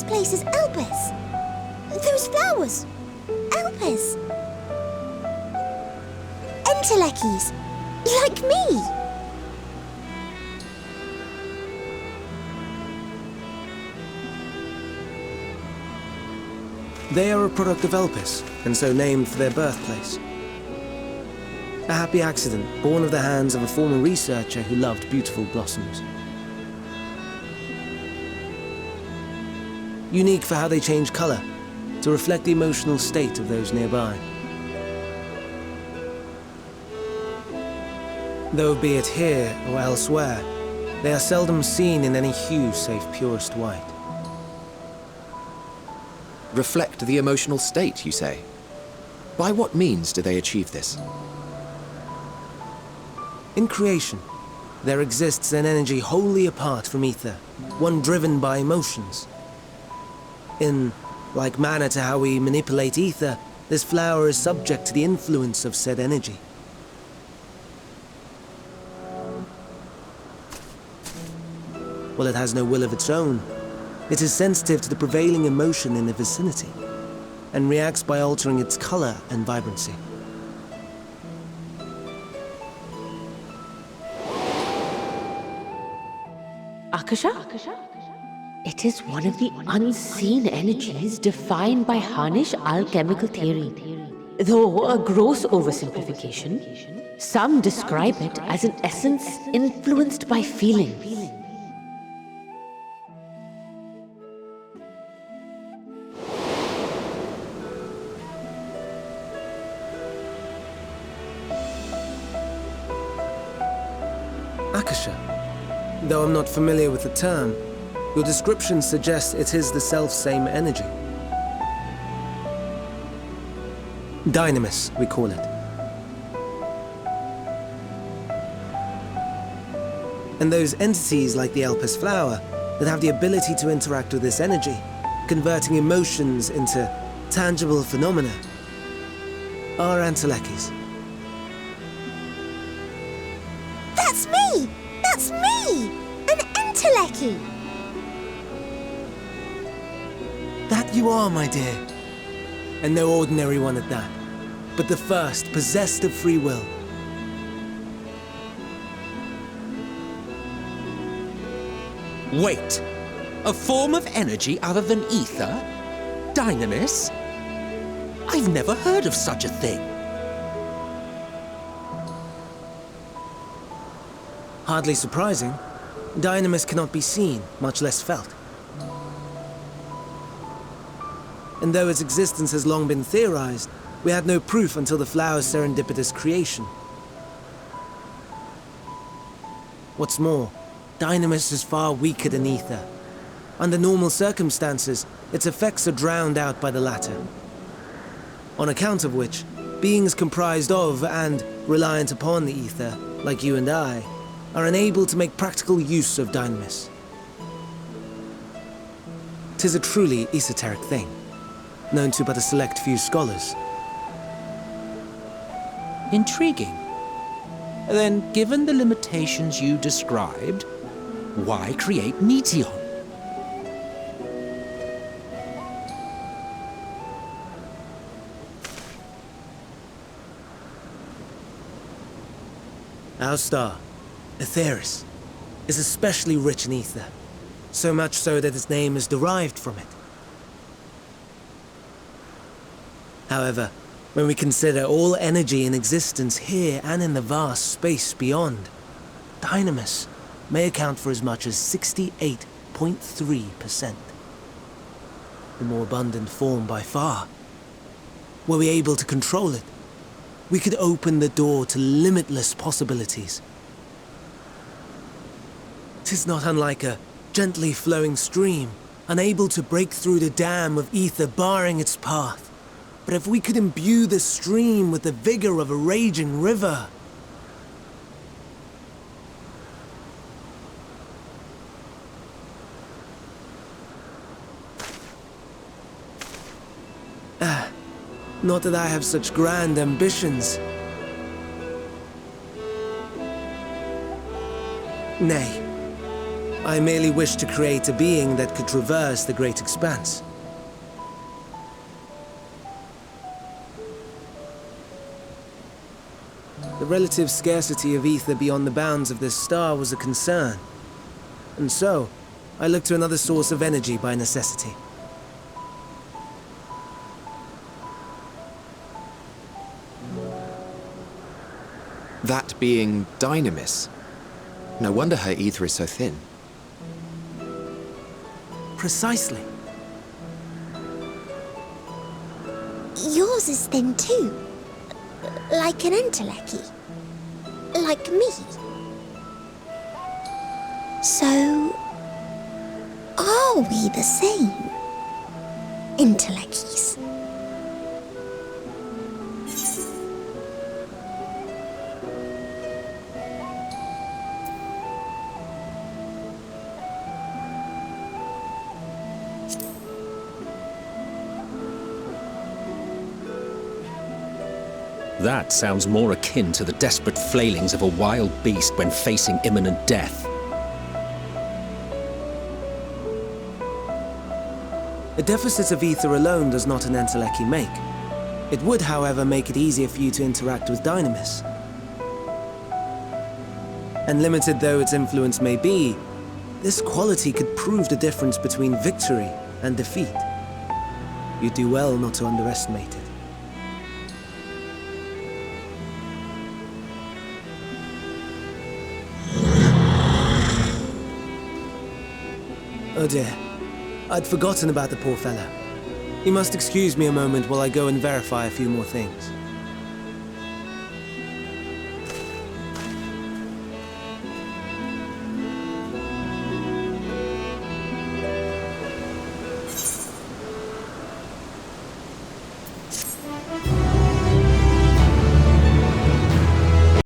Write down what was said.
this place is Elpis. Those flowers. Elpis. Enteleckies. Like me. They are a product of Elpis, and so named for their birthplace. A happy accident, born of the hands of a former researcher who loved beautiful blossoms. Unique for how they change color, to reflect the emotional state of those nearby. Though be it here or elsewhere, they are seldom seen in any hue save purest white. Reflect the emotional state, you say? By what means do they achieve this? In creation, there exists an energy wholly apart from ether, one driven by emotions. In like manner to how we manipulate ether, this flower is subject to the influence of said energy. While it has no will of its own, it is sensitive to the prevailing emotion in the vicinity, and reacts by altering its color and vibrancy. Akasha? It is one of the unseen energies defined by Harnish alchemical theory. Though a gross oversimplification, some describe it as an essence influenced by feeling. Akasha. Though I'm not familiar with the term, your description suggests it is the self-same energy. Dynamis, we call it. And those entities like the Elpis flower that have the ability to interact with this energy, converting emotions into tangible phenomena, are Enteleckies. That's me! That's me! An Entelecki! That you are, my dear. And no ordinary one at that, but the first possessed of free will. Wait! A form of energy other than ether? Dynamis? I've never heard of such a thing. Hardly surprising. Dynamis cannot be seen, much less felt. And though its existence has long been theorized, we had no proof until the flower's serendipitous creation. What's more, Dynamis is far weaker than ether. Under normal circumstances, its effects are drowned out by the latter. On account of which, beings comprised of and reliant upon the ether, like you and I, are unable to make practical use of Dynamis. 'Tis a truly esoteric thing, known to but a select few scholars. Intriguing. Then, given the limitations you described, why create Meteon? Our star, Aetheris, is especially rich in ether, so much so that its name is derived from it. However, when we consider all energy in existence here and in the vast space beyond, Dynamis may account for as much as 68.3%. The more abundant form by far. Were we able to control it, we could open the door to limitless possibilities. 'Tis not unlike a gently flowing stream, unable to break through the dam of ether barring its path. But if we could imbue the stream with the vigor of a raging river... Not that I have such grand ambitions. Nay, I merely wished to create a being that could traverse the great expanse. The relative scarcity of ether beyond the bounds of this star was a concern. And so, I looked to another source of energy by necessity. That being Dynamis. No wonder her ether is so thin. Precisely. Yours is thin too. Like an entelechy. Like me. So, are we the same? Entelecchies. That sounds more akin to the desperate flailings of a wild beast when facing imminent death. A deficit of ether alone does not an entelechy make. It would, however, make it easier for you to interact with Dynamis. And limited though its influence may be, this quality could prove the difference between victory and defeat. You'd do well not to underestimate it. Oh dear. I'd forgotten about the poor fellow. You must excuse me a moment while I go and verify a few more things.